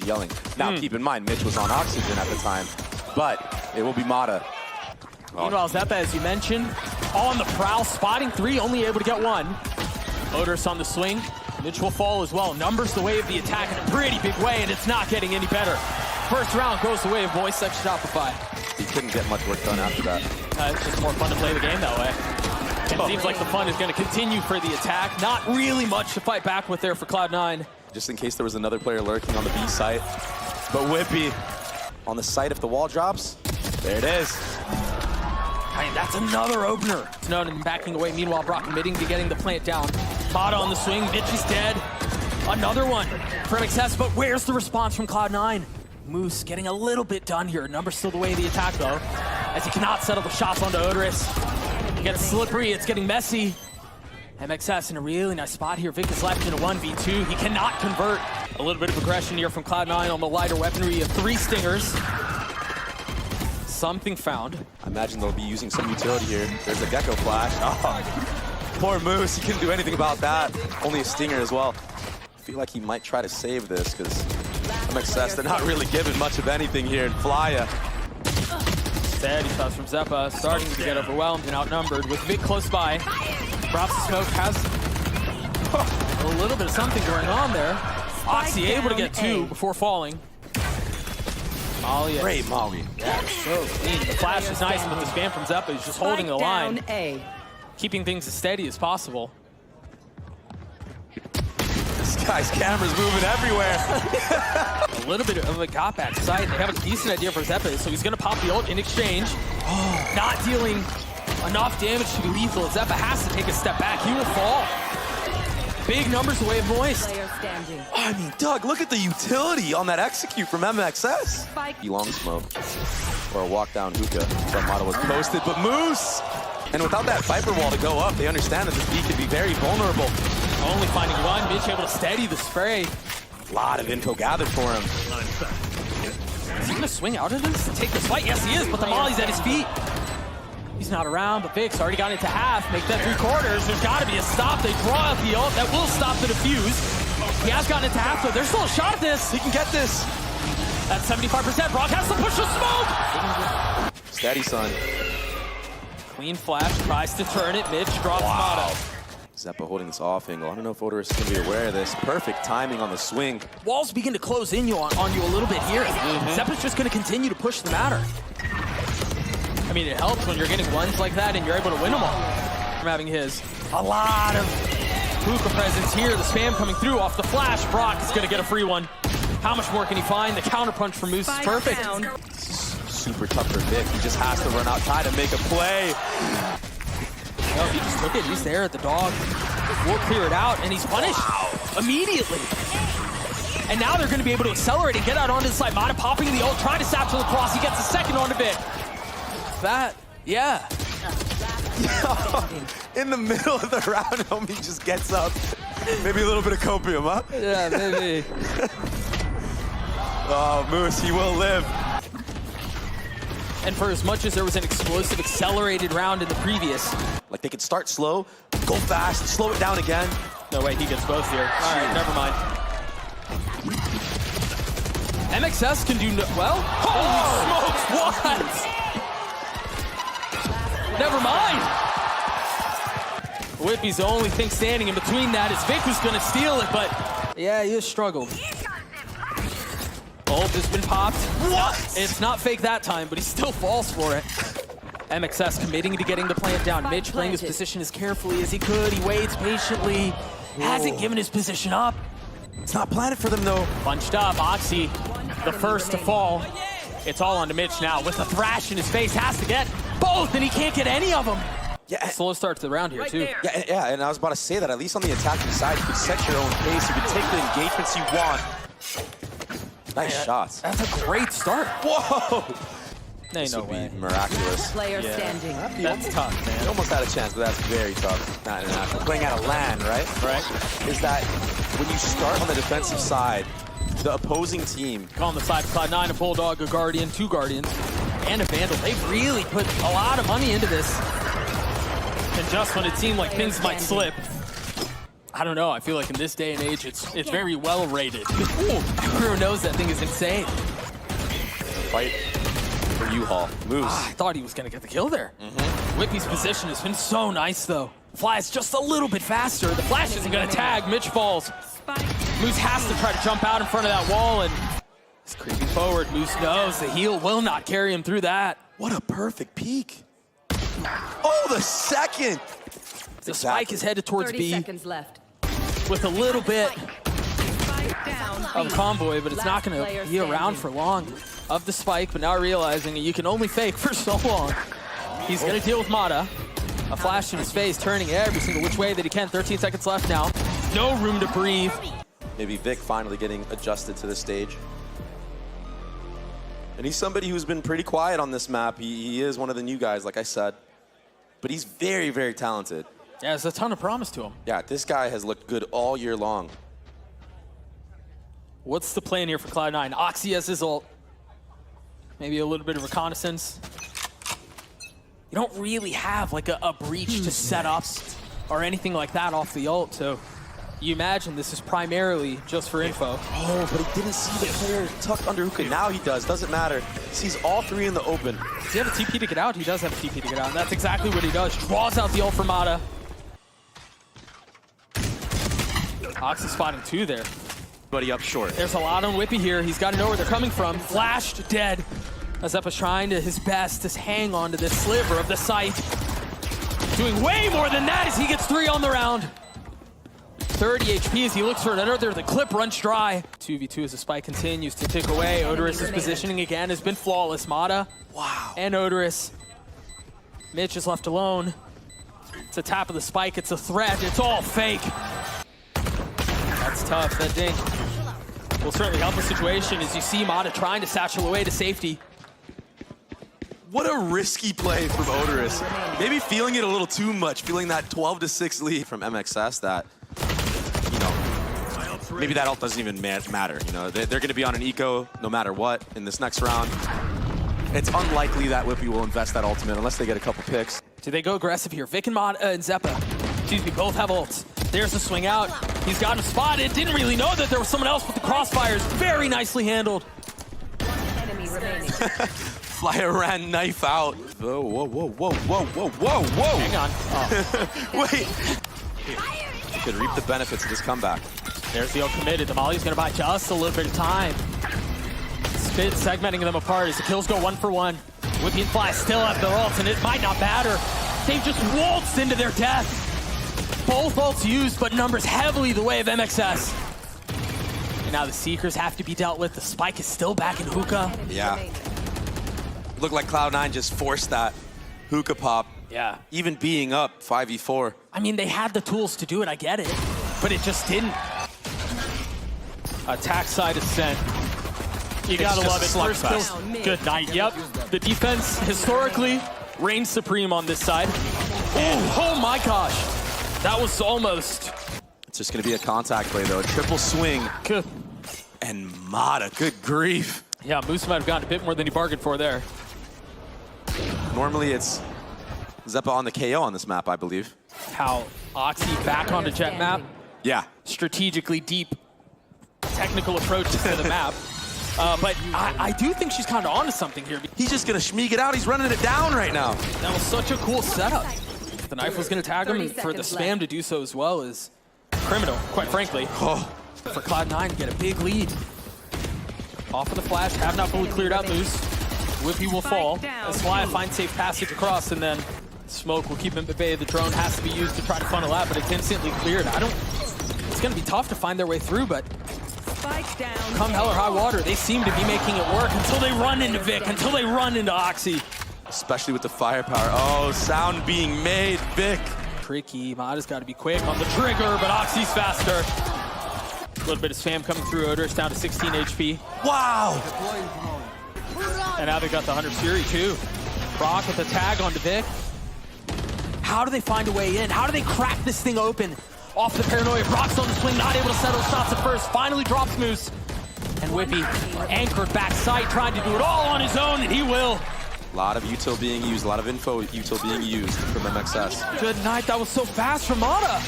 yelling. Now, keep in mind, Mitch was on oxygen at the time, but it will be Mata. Meanwhile, Zeppa, as you mentioned, on the prowl, spotting 3, only able to get 1. Odorous on the swing. Mitch will fall as well. Numbers the way of the attack in a pretty big way, and it's not getting any better. First round goes the way of Voice X Shopify. He couldn't get much work done after that. It's just more fun to play the game that way. And it seems like the fun is going to continue for the attack. Not really much to fight back with there for Cloud9. Just in case there was another player lurking on the B site. But Whippy on the site if the wall drops. There it is. Hey, that's another opener. It's known and backing away. Meanwhile, Brock committing to getting the plant down. Mata on the swing. Mitch is dead. Another one for MXS, but where's the response from Cloud9? Moose getting a little bit done here. Numbers still the way of the attack, though, as he cannot settle the shots onto Odorous. It gets slippery. It's getting messy. MXS in a really nice spot here. Vic is left in a 1v2. He cannot convert. A little bit of aggression here from Cloud9 on the lighter weaponry of 3 stingers. Something found. I imagine they'll be using some utility here. There's a Gecko flash. Oh, poor Moose. He couldn't do anything about that. Only a stinger as well. I feel like he might try to save this because MXS, they're not really giving much of anything here in Playa. Steady shots from Zeppa, starting to get overwhelmed and outnumbered with Vic close by. Perhaps the smoke has a little bit of something going on there. Oxy able to get 2 before falling. Molly. Great Molly. Yeah, so clean. The flash is nice, but the spam from Zeppa is just holding the line. Keeping things as steady as possible. This guy's camera's moving everywhere. A little bit of a got back sight. They have a decent idea for Zeppa, so he's going to pop the ult in exchange. Not dealing enough damage to be lethal. Zeppa has to take a step back. He will fall. Big numbers away of Moist. I mean, Doug, look at the utility on that execute from MXS. Long smoke or a walk down hookah. That model was posted, but Moose. And without that Viper wall to go up, they understand that this B can be very vulnerable. Only finding 1, Mitch able to steady the spray. A lot of info gathered for him. Is he gonna swing out of this? Take this fight? Yes, he is, but the Molly's at his feet. He's not around, but Vic's already got into half. Make that 3/4. There's gotta be a stop. They draw out the ult. That will stop the defuse. He has gotten into half, though. There's still a shot at this. He can get this. That's 75%. Brock has to push the smoke. Steady, son. Clean flash, tries to turn it. Mitch drops Mata. Zeppa holding this off angle. I don't know if Odorous is going to be aware of this. Perfect timing on the swing. Walls begin to close in on you a little bit here. Zeppa's just going to continue to push the matter. I mean, it helps when you're getting ones like that and you're able to win them all. From having his. A lot of hookah presence here. The spam coming through off the flash. Brock is going to get a free one. How much more can he find? The counterpunch from Moose is perfect. Super tough for Vic. He just has to run out, try to make a play. No, he just took it. He's there at the dog. We'll clear it out, and he's punished immediately. And now they're going to be able to accelerate and get out onto the side. Mata popping the ult, trying to satchel across. He gets a second onto Vic. That, yeah. In the middle of the round, homie just gets up. Maybe a little bit of copium, huh? Yeah, maybe. Oh, Moose, he will live. And for as much as there was an explosive, accelerated round in the previous. Like they could start slow, go fast, slow it down again. No way, he gets both here. All right, never mind. MXS can do well. Holy smokes, what? Never mind. Whippy's the only thing standing in between that is Vic who's gonna steal it, but yeah, he has struggled. Ult has been popped. What? It's not fake that time, but he still falls for it. MXS committing to getting the plant down. Mitch playing his position as carefully as he could. He waits patiently. Hasn't given his position up. It's not planted for them though. Bunched up, Oxy, the first to fall. It's all onto Mitch now with the thrash in his face. Has to get both, and he can't get any of them. Yeah, slow start to the round here, too. Yeah, and I was about to say that, at least on the attacking side, you could set your own pace. You could take the engagements you want. Nice shots. That's a great start. Whoa! This would be miraculous. Player standing. That's tough, man. You almost had a chance, but that's very tough. Not international. Playing out of LAN, right? Right. Is that when you start on the defensive side, the opposing team. On the side of Cloud9, a Bulldog, a Guardian, 2 Guardians, and a Vandal. They've really put a lot of money into this. And just when it seemed like things might slip. I don't know. I feel like in this day and age, it's very well rated. Everyone knows that thing is insane. Fight for U-Haul. Moves. I thought he was going to get the kill there. Whippy's position has been so nice, though. Flies just a little bit faster. The flash isn't going to tag. Mitch falls. Moose has to try to jump out in front of that wall, and he's creeping forward. Moose knows the heal will not carry him through that. What a perfect peek. Oh, the second. The spike is headed towards 30 B seconds left. with a little bit Down. of convoy, but it's not going Last player to be around standing. for long. Of the spike, but now realizing you can only fake for so long. He's going to deal with Mata. A flash in his face, turning every single which way that he can. 13 seconds left now. No room to breathe. Maybe Vic finally getting adjusted to the stage. And he's somebody who's been pretty quiet on this map. He is one of the new guys, like I said. But he's very, very talented. Yeah, there's a ton of promise to him. Yeah, this guy has looked good all year long. What's the plan here for Cloud9? Oxy has his ult. Maybe a little bit of reconnaissance. You don't really have like a breach to set up or anything like that off the ult, so you imagine this is primarily just for info. Oh, but he didn't see the player tucked under hookah. Now he does. Doesn't matter. Sees all three in the open. Does he have a TP to get out? He does have a TP to get out, and that's exactly what he does. Draws out the ult for Mata. Oxy spotting 2 there. Buddy up short. There's a lot on Whippy here. He's got to know where they're coming from. Flashed, dead. Azeppa's trying to his best to hang on to this sliver of the site. Doing way more than that as he gets 3 on the round. 30 HP as he looks for another. The clip runs dry. 2v2 as the spike continues to tick away. Odorous' positioning again has been flawless. Mata and Odorous. Mitch is left alone. It's a tap of the spike. It's a threat. It's all fake. That's tough. That dink will certainly help the situation as you see Mata trying to satchel away to safety. What a risky play from Odorous. Maybe feeling it a little too much, feeling that 12-6 lead from MXS that, you know, maybe that ult doesn't even matter. You know, they're going to be on an eco no matter what in this next round. It's unlikely that Whippy will invest that ultimate unless they get a couple picks. Do they go aggressive here? Vic and Mata and Zeppa, excuse me, both have ults. There's the swing out. He's got him spotted. Didn't really know that there was someone else with the crossfires. Very nicely handled. Enemy remaining. Fly around, knife out. Whoa, whoa, whoa, whoa, whoa, whoa, whoa, whoa. Hang on. Oh. Wait. He could reap the benefits of this comeback. There's the ult committed. The Molly's going to buy just a little bit of time. Spit segmenting them apart as the kills go 1 for 1. Whippy and Fly still have their ults, and it might not matter. They've just waltzed into their death. Both ults used, but numbers heavily the way of MXS. And now the Seekers have to be dealt with. The spike is still back in hookah. Yeah. Looked like Cloud9 just forced that hookah pop. Yeah. Even being up 5v4. I mean, they had the tools to do it, I get it. But it just didn't. Attack side ascent. You gotta love it. First kills. Good night. Yep. The defense, historically, reigns supreme on this side. Oh my gosh. That was almost. It's just going to be a contact play, though. A triple swing. Good. And Mata, good grief. Yeah, Moose might have gotten a bit more than he bargained for there. Normally it's Zeppa on the KO on this map, I believe. How Oxy back on the jet map. Yeah. Strategically deep technical approaches to the map. But I do think she's kind of onto something here. He's just going to schmeeg it out. He's running it down right now. That was such a cool setup. The knife was going to tag him, 30 and for the seconds spam left. to do so as well is criminal, quite frankly. Oh. For Cloud9 to get a big lead. Off of the flash, have not fully cleared out Moose. Whippy will fall as Fly finds safe passage across, and then Smoke will keep him at bay. The drone has to be used to try to funnel out, but it's instantly cleared. It's going to be tough to find their way through, but Spike down. come hell or high water, they seem to be making it work until they run into Vic, until they run into Oxy. Especially with the firepower. Oh, sound being made, Vic. Tricky, Mata's got to be quick on the trigger, but Oxy's faster. A little bit of spam coming through. Odorous down to 16 HP. Wow. And now they got the Hunter Fury too. Brock with a tag onto Vic. How do they find a way in? How do they crack this thing open? Off the paranoia, Brock's on the swing, not able to settle shots at first. Finally drops Moose. And Whippy anchored back sight, trying to do it all on his own, and he will. A lot of util being used, a lot of info util being used from MXS. Good night, that was so fast from Mata.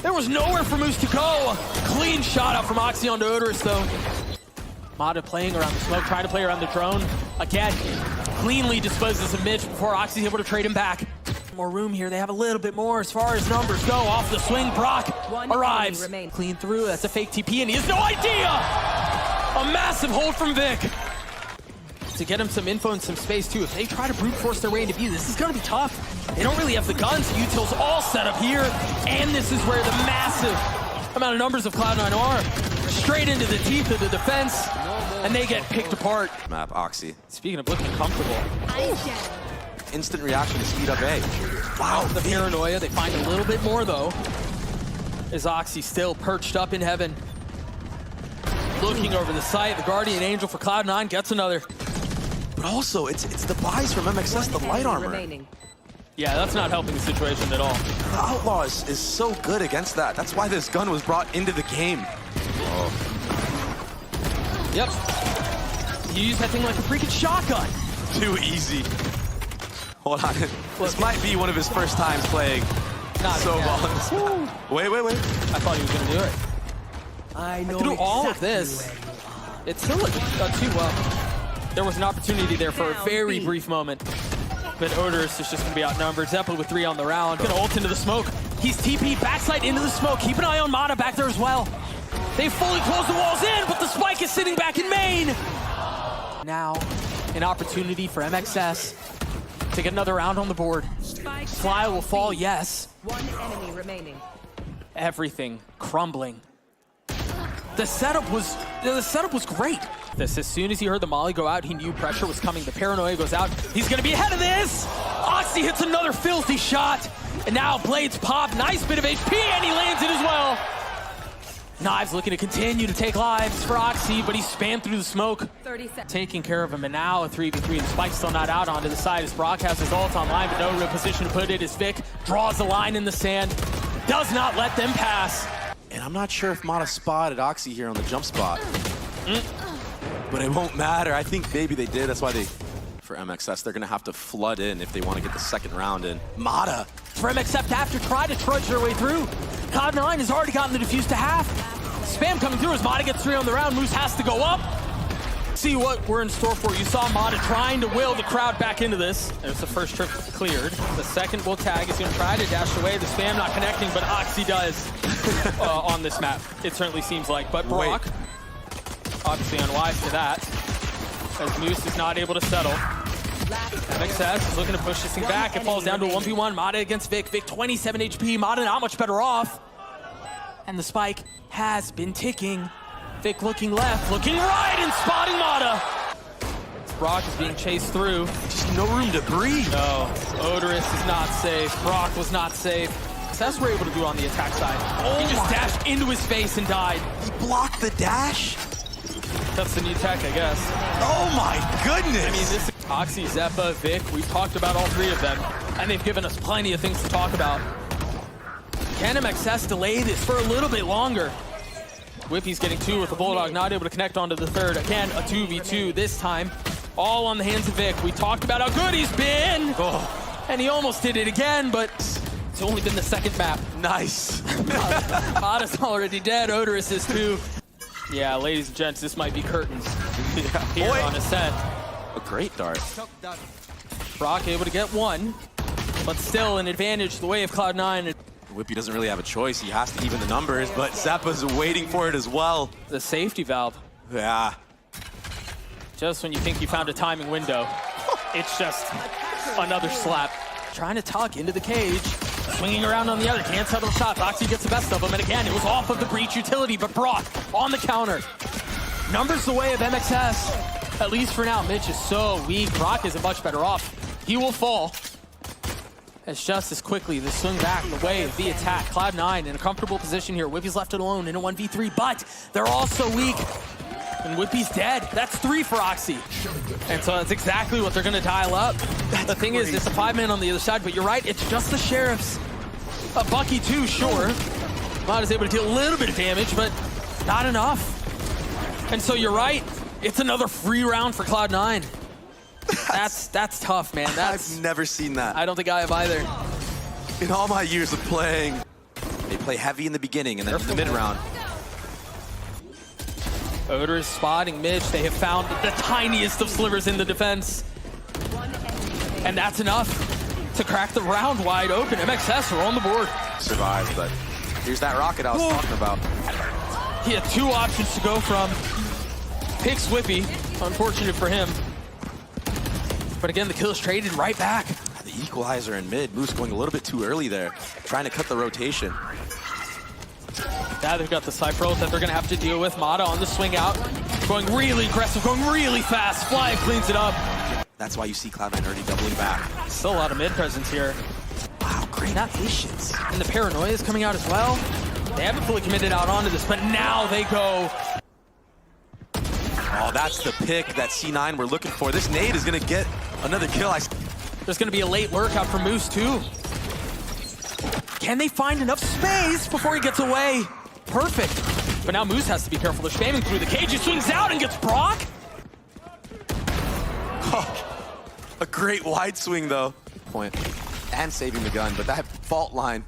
There was nowhere for Moose to go. Clean shot out from Oxy onto Odorous, though. Mata playing around the smoke, trying to play around the drone. Again, cleanly disposes of Mitch before Oxy's able to trade him back. More room here. They have a little bit more as far as numbers go. Off the swing, Brock arrives. Clean through. That's a fake TP, and he has no idea! A massive hold from Vic. To get him some info and some space, too. If they try to brute force their way into B, this is going to be tough. They don't really have the guns. Util's all set up here, and this is where the massive amount of numbers of Cloud9 are. Straight into the teeth of the defense, and they get picked apart. Map, Oxy. Speaking of looking comfortable. Instant reaction to speed up A. Wow, the paranoia. They find a little bit more, though. Is Oxy still perched up in heaven. Looking over the site, the Guardian Angel for Cloud9 gets another. But also, it's the buys from MXS, the light armor. Yeah, that's not helping the situation at all. The Outlaw is so good against that. That's why this gun was brought into the game. Oh. Yep. You use that thing like a freaking shotgun. Too easy. Hold on. This might be one of his first times playing so well. Wait. I thought he was going to do it. Through all of this, it's still not too well. There was an opportunity there for a very brief moment. But Odorous is just going to be outnumbered. Zeppelin with 3 on the round. Going to ult into the smoke. He's TP backside into the smoke. Keep an eye on Mata back there as well. They fully closed the walls in, but the spike is sitting back in main. Now, an opportunity for MXS to get another round on the board. Fly will fall, yes. One enemy remaining. Everything crumbling. The setup was great. As soon as he heard the molly go out, he knew pressure was coming. The paranoia goes out. He's going to be ahead of this. Oxy hits another filthy shot. And now blades pop. Nice bit of HP, and he lands it as well. Knives looking to continue to take lives for Oxy, but he spammed through the smoke. 30 seconds. Taking care of him, and now a 3v3. The spike's still not out onto the side as Brock has his ult online, but no real position to put it as Vic draws the line in the sand. Does not let them pass. And I'm not sure if Mata spotted Oxy here on the jump spot. But it won't matter. I think maybe they did. That's why they, for MXS, they're going to have to flood in if they want to get the second round in. Mata. For MXS to have to try to trudge their way through. Cloud9 has already gotten the defuse to half. Spam coming through as Mata gets 3 on the round. Moose has to go up. See what we're in store for. You saw Mata trying to will the crowd back into this. There's the first trip cleared. The second will tag. He's going to try to dash away. The Spam not connecting, but Oxy does on this map. It certainly seems like. But Brock, obviously unwise to that, as Moose is not able to settle. MXS is looking to push this thing back. It falls down to a 1v1. Mata against Vic. Vic 27 HP. Mata not much better off. And the spike has been ticking. Vic looking left, looking right, and spotting Mata. Brock is being chased through. Just no room to breathe. No, Odorous is not safe. Brock was not safe. That's what we're able to do on the attack side. He just dashed into his face and died. He blocked the dash? That's the new tech, I guess. Oh my goodness! I mean, this is Oxy, Zeppa, Vic. We've talked about all 3 of them, and they've given us plenty of things to talk about. Can MXS delay this for a little bit longer? Whippy's getting 2 with the Bulldog, not able to connect onto the third. Again, a 2v2 this time. All on the hands of Vic. We talked about how good he's been. Oh. And he almost did it again, but it's only been the second map. Nice. Mata's already dead. Odorous is too. Yeah, ladies and gents, this might be curtains here on Ascent. A great dart. Brock able to get 1, but still an advantage the way of Cloud9. Whippy doesn't really have a choice. He has to even the numbers, but Zappa's waiting for it as well. The safety valve. Yeah. Just when you think you found a timing window, it's just another slap. Trying to tuck into the cage, swinging around on the other, can't settle shots. Oxy gets the best of him, and again, it was off of the breach utility, but Brock on the counter. Numbers the way of MXS, at least for now. Mitch is so weak. Brock isn't much better off. He will fall. As just as quickly, the swing back, the way of the attack. Cloud9 in a comfortable position here. Whippy's left it alone in a 1v3, but they're also weak. And Whippy's dead. That's 3 for Oxy. And so that's exactly what they're going to dial up. The thing is, it's a 5-man on the other side, but you're right, it's just the Sheriffs. Bucky too, sure. Mata's able to deal a little bit of damage, but not enough. And so you're right, it's another free round for Cloud9. That's tough, man. I've never seen that. I don't think I have either. In all my years of playing. Maybe play heavy in the beginning and then in the mid-round. Odor is spotting Mitch. They have found the tiniest of slivers in the defense. And that's enough to crack the round wide open. MXS are on the board. Survives, but here's that rocket I was talking about. He had two options to go from. Picks Whippy, unfortunate for him. But again, the kill is traded right back. The equalizer in mid. Moose going a little bit too early there, trying to cut the rotation. Now they've got the Cypher ult that they're going to have to deal with. Mata on the swing out, going really aggressive, going really fast. Fly cleans it up. That's why you see Cloud9 already doubling back. Still a lot of mid presence here. Wow, great patience. And the paranoia is coming out as well. They haven't fully committed out onto this, but now they go. Oh, that's the pick that C9 we're looking for. This nade is going to get another kill. There's going to be a late lurk out for Moose, too. Can they find enough space before he gets away? Perfect. But now Moose has to be careful. They're spamming through the cage. He swings out and gets Brock. Oh, a great wide swing, though. Point. And saving the gun, but that fault line.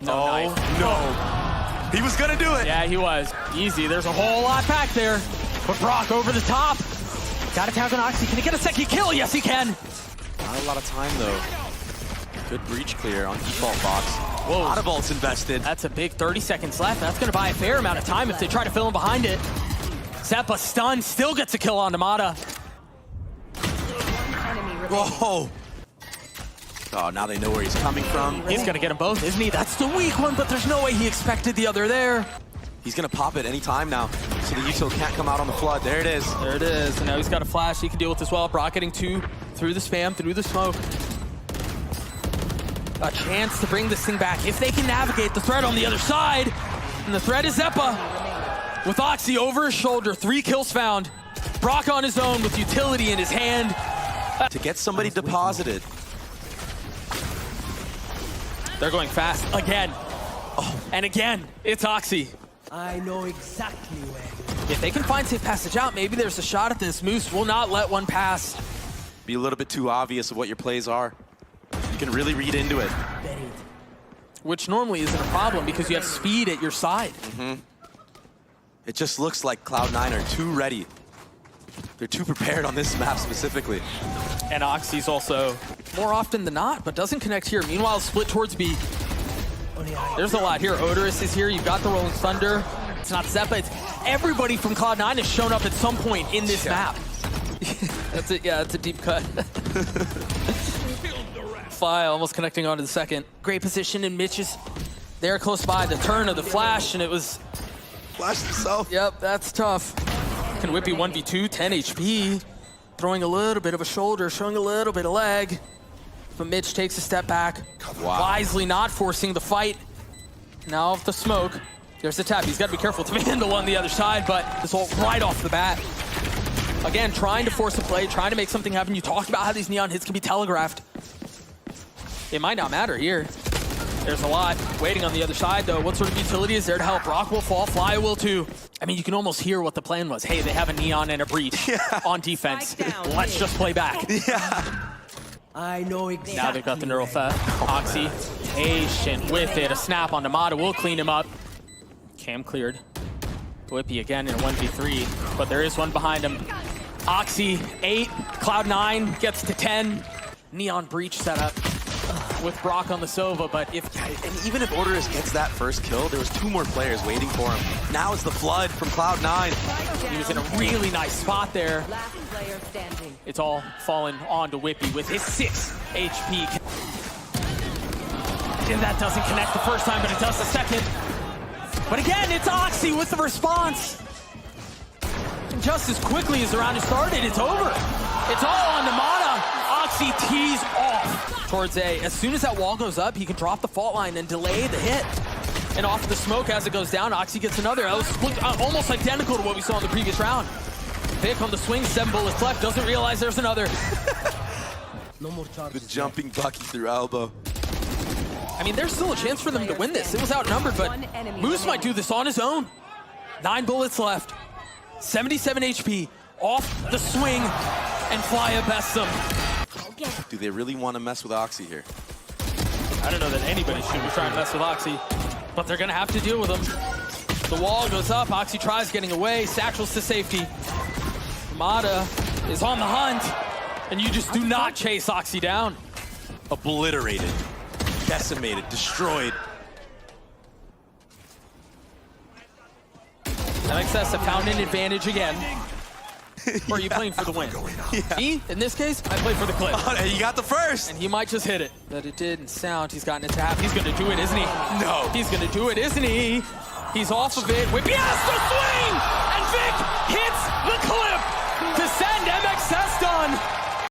No knife. No. He was going to do it. Yeah, he was. Easy. There's a whole lot back there. But Brock over the top. Got to tag on Oxy. Can he get a second kill? Yes, he can. Not a lot of time, though. Good breach clear on default box. Whoa. A lot of ults invested. That's a big 30 seconds left. That's going to buy a fair amount of time if they try to fill him behind it. Zeppa stunned, still gets a kill on Mata. Whoa. Oh, now they know where he's coming from. He's going to get them both, isn't he? That's the weak one, but there's no way he expected the other there. He's going to pop it any time now, so the util can't come out on the flood. There it is. There it is. And now he's got a flash he can deal with as well. Brock getting two through the spam, through the smoke. A chance to bring this thing back if they can navigate the threat on the other side. And the threat is Zeppa. With Oxy over his shoulder, 3 kills found. Brock on his own with utility in his hand. To get somebody deposited. They're going fast again. Oh, and again, it's Oxy. I know exactly where. If they can find safe passage out, maybe there's a shot at this. Moose will not let one pass. Be a little bit too obvious of what your plays are. You can really read into it. Which normally isn't a problem because you have speed at your side. It just looks like Cloud9 are too ready. They're too prepared on this map specifically. And Oxy's also more often than not, but doesn't connect here. Meanwhile, split towards B. There's a lot here. Odorous is here. You've got the Rolling Thunder. It's not Zeppa. It's everybody from Cloud9 has shown up at some point in this map. That's it. Yeah, it's a deep cut. Fly almost connecting onto the second. Great position, and Mitch is there close by the turn of the flash, and it was... Flash himself. Yep, that's tough. Can Whippy 1v2, 10 HP. Throwing a little bit of a shoulder, showing a little bit of leg. But Mitch takes a step back. Wow. Wisely not forcing the fight. Now off the smoke. There's the tap. He's got to be careful to handle on the other side, but this ult right off the bat. Again, trying to force a play, trying to make something happen. You talked about how these neon hits can be telegraphed. It might not matter here. There's a lot waiting on the other side, though. What sort of utility is there to help? Rock will fall, Fly will too. I mean, you can almost hear what the plan was. Hey, they have a neon and a breach on defense. Let's just play back. Yeah. I know exactly. Now they've got the neural theft. Oxy, patient with it. A snap on Mata will clean him up. Cam cleared. Whippy again in a 1v3, but there is one behind him. Oxy, 8. Cloud9 gets to 10. Neon breach setup with Brock on the Sova, but and even if Odorous gets that first kill, there was 2 more players waiting for him. Now it's the flood from Cloud9. He was in a really nice spot there. Last player standing. It's all fallen onto Whippy with his 6 HP. And that doesn't connect the first time, but it does the second. But again, it's Oxy with the response. And just as quickly as the round has started, it's over. It's all on Mata. Oxy tees off towards A. As soon as that wall goes up, he can drop the fault line and delay the hit. And off the smoke as it goes down, Oxy gets another. That was almost identical to what we saw in the previous round. Pick on the swing, 7 bullets left, doesn't realize there's another. No more charges. The jumping Bucky through elbow. I mean, there's still a chance for them to win this. It was outnumbered, but Moose might do this on his own. 9 bullets left. 77 HP. Off the swing, and Fly bests them. Do they really want to mess with Oxy here? I don't know that anybody should be trying to mess with Oxy. but they're gonna have to deal with him. The wall goes up, Oxy tries getting away, satchels to safety. Mata is on the hunt, and you just do not chase Oxy down. Obliterated, decimated, destroyed. MXS have found an advantage again. Or are you playing for the win? Yeah. Me, in this case, I play for the clip. You got the first. And he might just hit it. But it didn't sound. He's gotten it to half. He's gonna do it, isn't he? No. He's gonna do it, isn't he? He's off of it. Whip, yes, the swing! And Vic hits the clip to send MXS done.